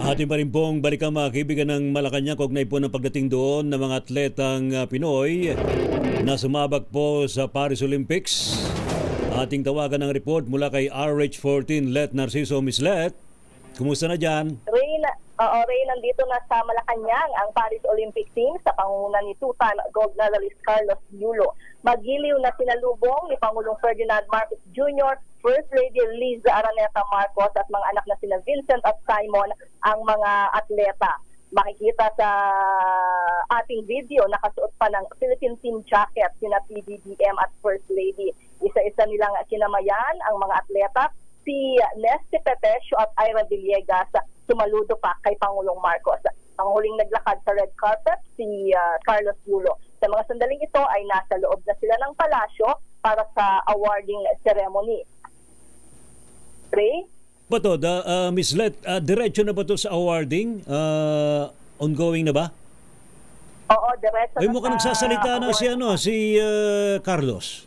Ating pa rin pong balikan mga kaibigan ng Malacanang kaugnay po ng pagdating doon ng mga atletang Pinoy na sumabak po sa Paris Olympics. Ating tawagan ng report mula kay RH14 Let Narciso. Miss Let, kumusta na dyan? Ray, nandito na sa Malacanang ang Paris Olympic team sa pangunguna ni two-time gold medalist Carlos Yulo. Magiliw na sinalubong ni Pangulong Ferdinand Marcos Jr., First Lady Liza Araneta Marcos at mga anak na sina Vincent at Simon ang mga atleta. Makikita sa ating video, nakasuot pa ng Philippine team jacket sina PBBM at First Lady. Isa-isa nilang kinamayan ang mga atleta. Si Nesty Petesio at Ira Villegas sumaludo pa kay Pangulong Marcos. Ang huling naglakad sa red carpet, si Carlos Yulo. Sa mga sandaling ito ay nasa loob na sila ng palasyo para sa awarding ceremony. Ray? Bato, Miss Let, diretso na ba ito sa awarding? Ongoing na ba? Oo, diretso na. Ay, mukhang nagsasalita na si Carlos.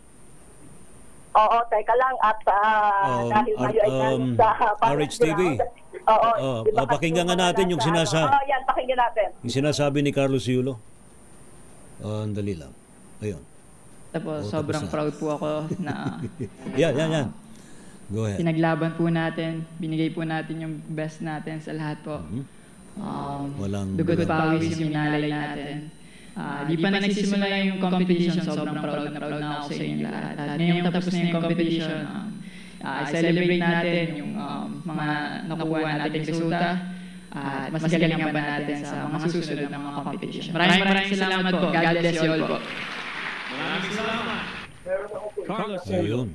Oo, teka lang at dahil tayo ay sa RHTV. Oo. Pakinggan nga natin yung sinasabi. Yan, pakinggan natin. Yung sinasabi ni Carlos Yulo. Andali lang. Ayun. Tapos, sobrang proud po ako na yan. Go ahead. Pinaglaban po natin, binigay po natin yung best natin sa lahat po. Dugot pawis yung minalay natin. Di pa nagsisimula yung competition, sobrang proud na ako sa inyong lahat. At ngayong tapos na yung competition, celebrate natin yung mga nakuha nating resulta at mas galingan pa natin sa mga susunod na mga competition. Maraming salamat po. God bless you all po. Maraming salamat. Carlos Ayun.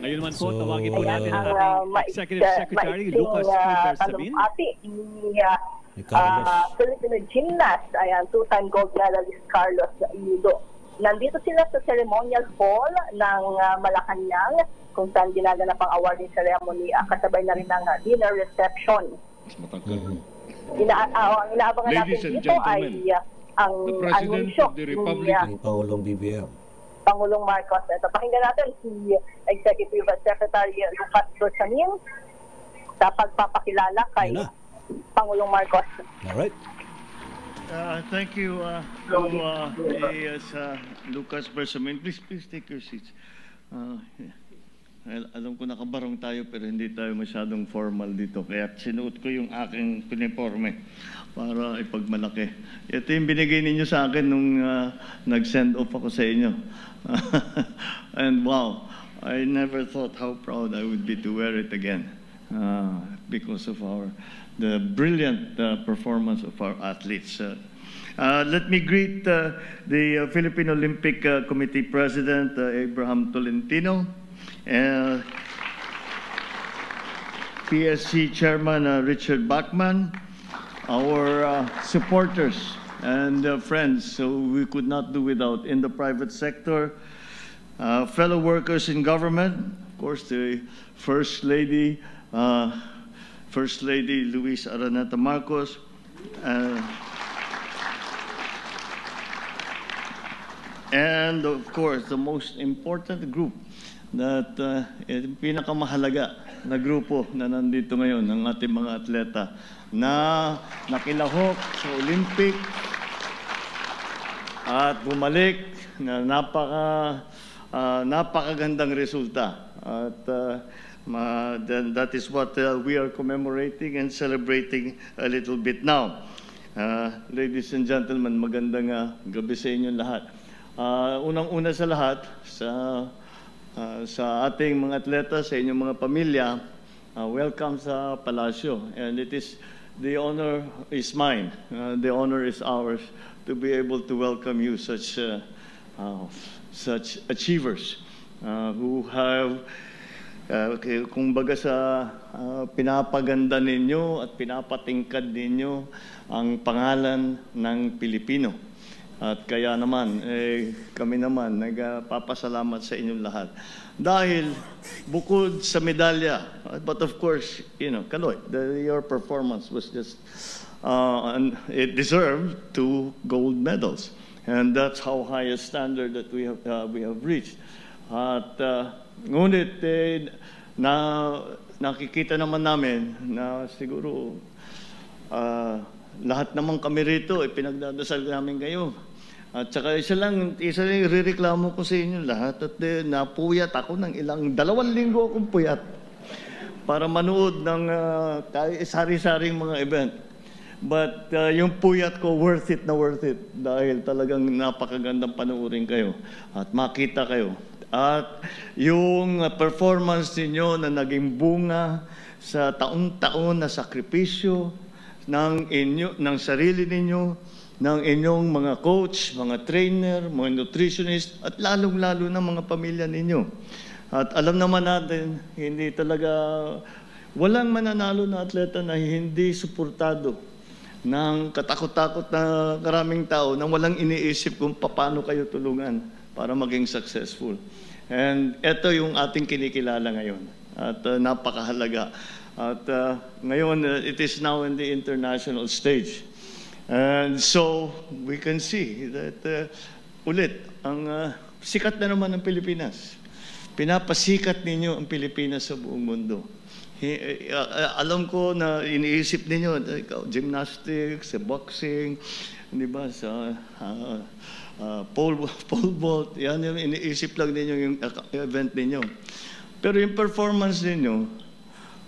Ngayon naman po, tawagin po natin ang Executive Secretary Lucas Bersamin. Ni Filipino gymnast, two-time gold medalist Carlos Yulo. Nandito sila sa ceremonial hall ng Malacanang kung saan ginaganap ang awarding ceremony. Kasabay na rin ng dinner reception. Ang inaabangan natin dito ay ang anunsyo ni Pangulong BBM. Pangulong Marcos. Ito, pakinggan natin si Executive Secretary Lucas Bersamin sa pagpapakilala kay Pangulong Marcos. All right. Thank you, Lucas Bersamin. Please take your seats. Alam ko nakabarong tayo pero hindi tayo masyadong formal dito. Kaya sinuot ko yung aking uniforme para ipagmalaki. Ito yung binigay ninyo sa akin nung nag-send off ako sa inyo. And wow, I never thought how proud I would be to wear it again because of the brilliant performance of our athletes. Let me greet the Philippine Olympic Committee President, Abraham Tolentino, PSC Chairman Richard Bachman, our supporters and friends, so we could not do without in the private sector, fellow workers in government, of course, the First Lady Luisa Araneta Marcos, and of course, the most important group that pinakamahalaga na grupo na nandito ngayon ng ating mga atleta na nakilahok sa Olympic at bumalik na napakagandang resulta. At that is what we are commemorating and celebrating a little bit now. Ladies and gentlemen, magandang gabi sa inyong lahat. Unang-una sa lahat, sa ating mga atleta, sa inyong mga pamilya, welcome sa Palasyo. And the honor is mine, the honor is ours to be able to welcome you, such achievers who have, kumbaga sa pinapaganda ninyo at pinapatingkad ninyo ang pangalan ng Pilipino. At kaya naman, kami naman nagpapasalamat sa inyong lahat. Dahil bukod sa medalya, but of course, Kaloy, your performance was just, it deserved 2 gold medals. And that's how high a standard that we have reached. At ngunit nakikita naman namin na siguro lahat naman kami rito, pinagdadasal namin kayo. At saka isa lang rireklamo ko sa inyo lahat at napuyat ako ng 2 linggo akong puyat para manood ng sari-saring mga event. But yung puyat ko, worth it dahil talagang napakagandang panoorin kayo at makita kayo. At yung performance ninyo na naging bunga sa taon-taon na sakripisyo ng sarili ninyo, ng inyong mga coach, mga trainer, mga nutritionist, at lalong-lalo na mga pamilya ninyo. At alam naman natin, walang mananalo na atleta na hindi suportado ng katakot-takot na karaming tao na walang iniisip kung paano kayo tulungan para maging successful. And ito yung ating kinikilala ngayon. At napakahalaga. At ngayon, it is now in the international stage. And so, we can see that ulit, ang sikat na naman ng Pilipinas. Pinapasikat ninyo ang Pilipinas sa buong mundo. Alam ko na iniisip ninyo, gymnastics, boxing, di ba, sa pole vault, yan yung iniisip lang ninyo yung event ninyo. Pero yung performance ninyo,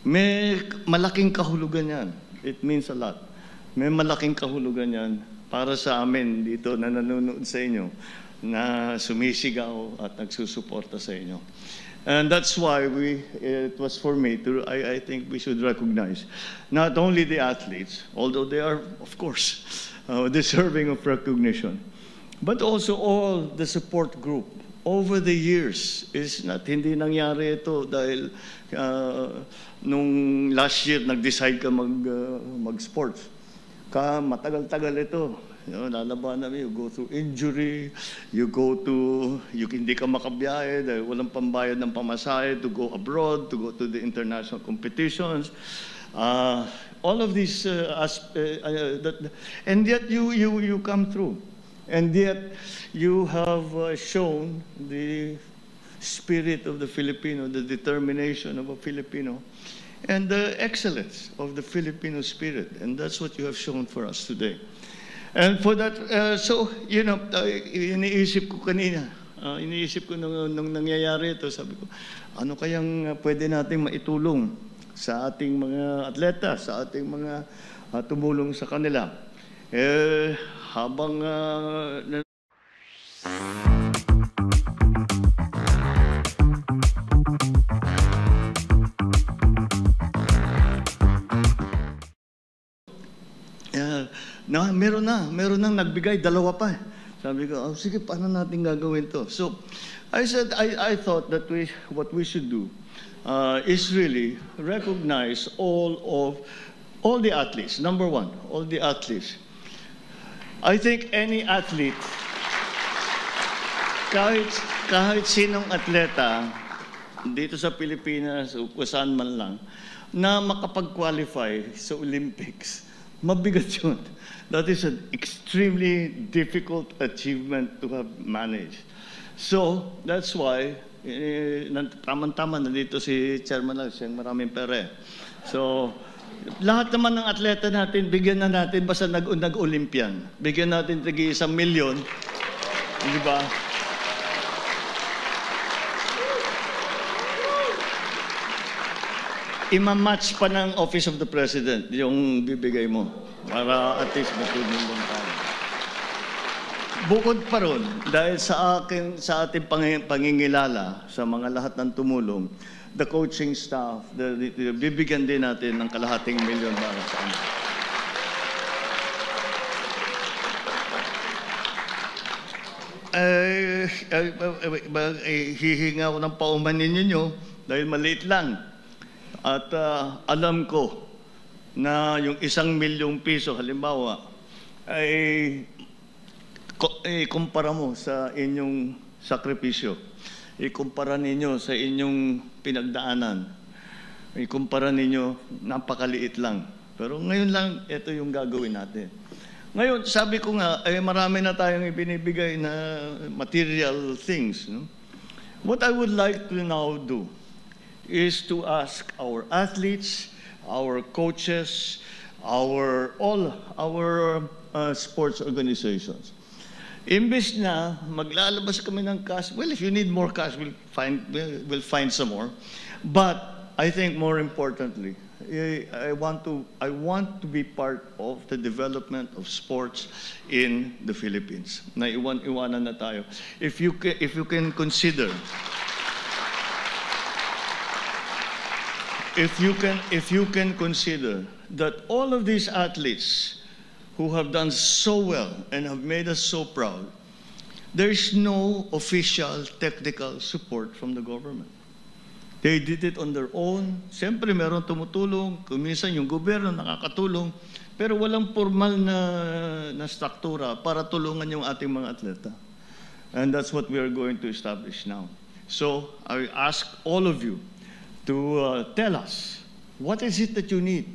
may malaking kahulugan yan. It means a lot. May malaking kahulugan yan para sa amin dito na nanonood sa inyo, na sumisigaw at nagsusuporta sa inyo. And that's why it was for me I think we should recognize not only the athletes, although they are, of course, deserving of recognition, but also all the support group. Over the years, hindi nangyari ito dahil nung last year nag-decide ka mag-sports. Matagal-tagal ito. Lalabanan, you go through injury, hindi ka makabiyahe dahil walang pambayad ng pamasahe to go abroad, to go to the international competitions. All of these and yet you come through. And yet you have shown the spirit of the Filipino, the determination of a Filipino, and the excellence of the Filipino spirit. And that's what you have shown for us today. And for that, iniisip ko kanina, nung nangyayari ito, sabi ko, ano kayang pwede nating maitulong sa ating mga atleta, sa ating mga tumulong sa kanila. Habang meron nang nagbigay, 2 pa. Sabi ko, sige, paano natin gagawin to? So, I said, I thought that what we should do is really recognize all the athletes. Number 1, all the athletes. I think any athlete, kahit sinong atleta dito sa Pilipinas o saan man lang, na makapag-qualify sa Olympics, mabigat yun. That is an extremely difficult achievement to have managed. So, that's why, tama-tama, nandito si Chairman lang, siyang maraming pere. So, lahat naman ng atleta natin, bigyan na natin, basta nag-Olympian. Bigyan natin tigi 1 milyon. Di ba? Ima-match pa ng Office of the President yung bibigay mo. Para at least matulong lang tayo. Bukod pa ron, dahil sa ating pangingilala sa mga lahat ng tumulong, the coaching staff, bibigyan din natin ng kalahating milyon para sa amin. Hihinga ako ng paumanin ninyo dahil maliit lang. At alam ko na yung 1 milyong piso, halimbawa, ay ikumpara mo sa inyong sakripisyo. Ikumpara ninyo sa inyong pinagdaanan. Ikumpara ninyo, napakaliit lang. Pero ngayon lang, ito yung gagawin natin. Ngayon, sabi ko nga, marami na tayong ibinibigay na material things. No? What I would like to now do is to ask our athletes, our coaches, all our sports organizations. Imbes na maglalabas kami ng cash, well, if you need more cash, we'll find some more. But I think more importantly, I want to be part of the development of sports in the Philippines. Iwanan na tayo. If you can consider, if you can consider that all of these athletes who have done so well and have made us so proud, there is no official technical support from the government. They did it on their own. Siyempre, meron tumutulong. Kuminsan yung gobyerno nakakatulong. Pero walang formal na struktura para tulungan yung ating mga atleta. And that's what we are going to establish now. So, I ask all of you to tell us, what is it that you need?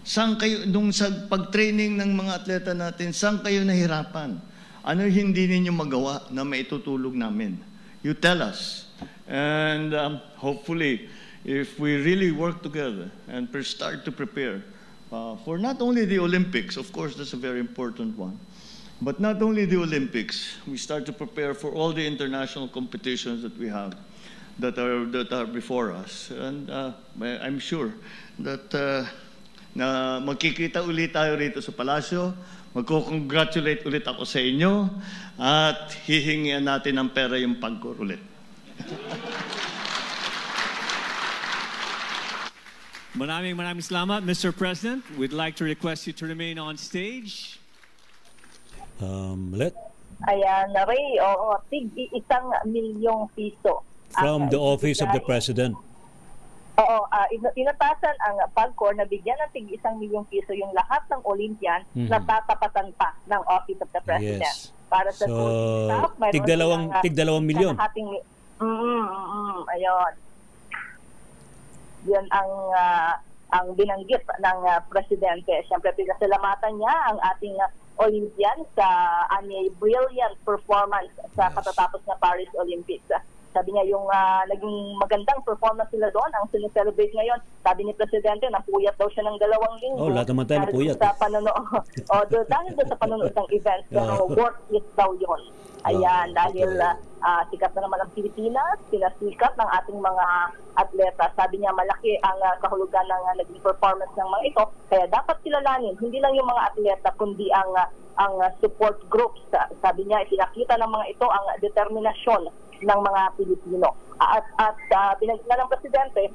Saan kayo, nung sa pag-training ng mga atleta natin, saan kayo nahirapan? Ano hindi ninyo magawa na maitutulong namin? You tell us. And hopefully, if we really work together and start to prepare for not only the Olympics, of course, that's a very important one, but not only the Olympics, we start to prepare for all the international competitions that we have that are before us. And I'm sure that na magkikita ulit tayo rito sa Palasyo, magko-congratulate ulit ako sa inyo, at hihingian natin ng pera yung pagkor ulit. Maraming salamat, Mr. President. We'd like to request you to remain on stage. Let Ayan, Ray, oo, tig-1 piso. From the Office of the President. Oo, inatasan ang PAGCOR na bigyan ng tig-1 piso yung lahat ng Olympian na tatapatan pa ng Office of the President. Yes. Para sa staff, tig-2 milyon. Ayun. Yan ang binanggit ng presidente. Siyempre, pinasalamatan niya ang ating Olympian sa anyay brilliant performance sa katatapos na Paris Olympics. Sabi niya yung naging magandang performance nila doon, ang sinicelebrate ngayon. Sabi ni Presidente, napuyat daw siya ng 2 linggo. Lahat naman tayo napuyat. Dahil doon sa panonood ng events, worth it daw yun. Ayan, dahil sikat na naman ang Pilipinas, sinasikat ng ating mga atleta. Sabi niya, malaki ang kahulugan ng naging performance ng mga ito. Kaya dapat kilalanin, hindi lang yung mga atleta, kundi ang support groups. Sabi niya, ipinakita ng mga ito ang determinasyon ng mga Pilipino. At binanggit na ng Presidente,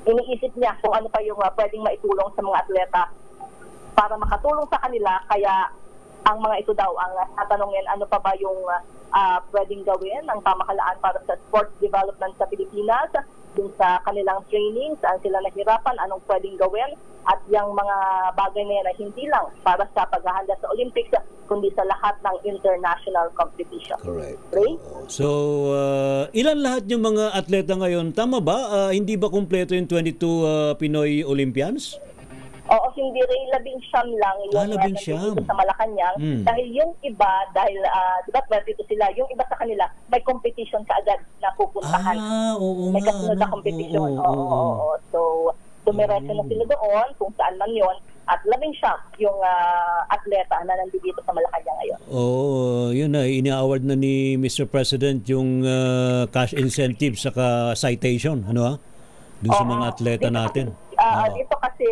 iniisip niya kung ano pa yung pwedeng maitulong sa mga atleta para makatulong sa kanila. Kaya ang mga ito daw ang tatanungin, ano pa ba yung pwedeng gawin ng pamahalaan para sa sports development sa Pilipinas, dun sa kanilang training, saan sila nahirapan, anong pwedeng gawin, at yung mga bagay na yan ay hindi lang para sa paghahanda sa Olympics, kundi sa lahat ng international competition. Correct. Ray? So, ilan lahat yung mga atleta ngayon? Tama ba? Hindi ba kumpleto yung 22 Pinoy Olympians? Oo, hindi Ray, 19 lang yung dito sa Malacanang. Dahil yung iba, di ba 22 sila, yung iba sa kanila, may competition kaagad na pupuntahan. Oo may kasunod na competition. Oo. So, dumiretso na sila doon, kung saan man yun, at 19 yung atleta na nandito sa Malacanang ngayon. Yun na, ini-award na ni Mr. President yung cash incentive saka citation, doon sa mga atleta natin. Dito kasi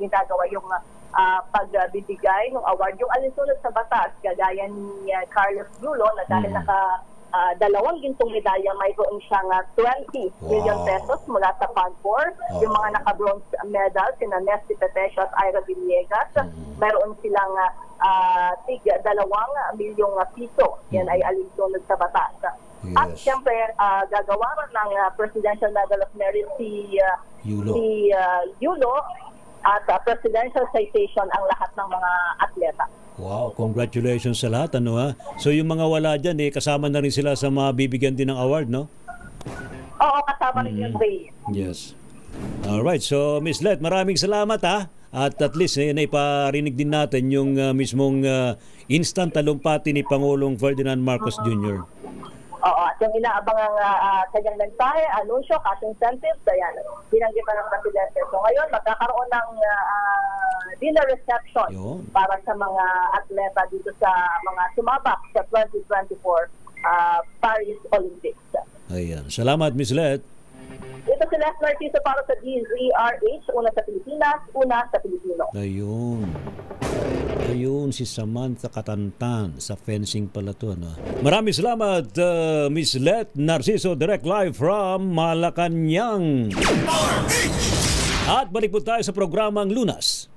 ginagawa yung pagbibigay ng award, yung alinsunod sa batas, kagaya ni Carlos Yulo, na dahil dalawang gintong medalya, mayroon siyang 20 million pesos mula sa PAGCOR. Yung mga naka-bronze medal, sina Nesty Petesio at Ira Villegas, mayroon silang tig-2 milyong piso. Yan ay alinsunod sa batas. Yes. At siyempre, gagawa ng Presidential Medal of Merit si Yulo, at presidential citation ang lahat ng mga atleta. Wow, congratulations sa lahat, So yung mga wala dyan, kasama na rin sila sa mga bibigyan din ng award, no? Oo, kasama rin yung Ray. Yes. Alright, so Ms. Let, maraming salamat, At least, naiparinig din natin yung mismong instant talumpati ni Pangulong Ferdinand Marcos Jr. Oo, yung inaabangang kanyang mensahe, anunsyo, cash incentives, ayan, binanggit na ng Presidente. So ngayon, magkakaroon ng dinner reception para sa mga atleta dito sa mga sumabak sa 2024 Paris Olympics. Ayan. Salamat, Ms. Let. Ito si Les Narciso para sa DZRH, una sa Pilipinas, una sa Pilipino. Ayun, si Samantha Katantan sa fencing pala to. No? Maraming salamat, Ms. Let Narciso, direct live from Malacanang. At balik po tayo sa programang Lunas.